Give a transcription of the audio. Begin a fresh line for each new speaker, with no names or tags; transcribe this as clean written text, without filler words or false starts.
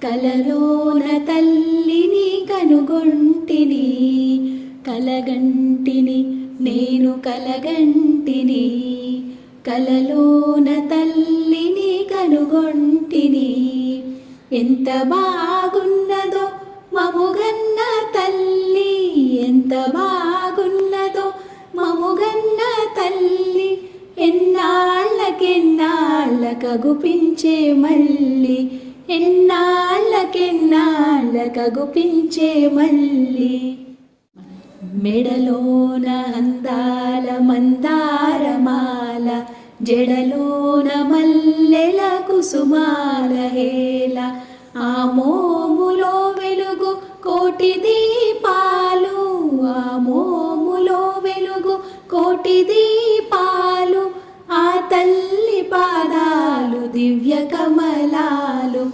కలలోన తల్లిని కనుగొంటిని, కలగంటిని నేను కలగంటిని, కలలోన తల్లిని కనుగొంటిని. ఎంత బాగున్నదో మముగన్న తల్లి, ఎంత బాగున్నదో మముగన్న తల్లి, ఎన్నాళ్ళకెన్నాళ్ళకగుపించే మళ్ళీ, ఎన్నాళ్ళకెన్నాళ్ళకగుపించే మళ్ళీ. మెడలోన అందాల మందారమాల, జడలోన మల్లెల కుసుమాల హేళ, ఆ మోములో వెలుగు కోటి దీపాలు, ఆ మోములో వెలుగు కోటి దీపాలు, ఆ తల్లి పాదాలు దివ్య కమలాలు,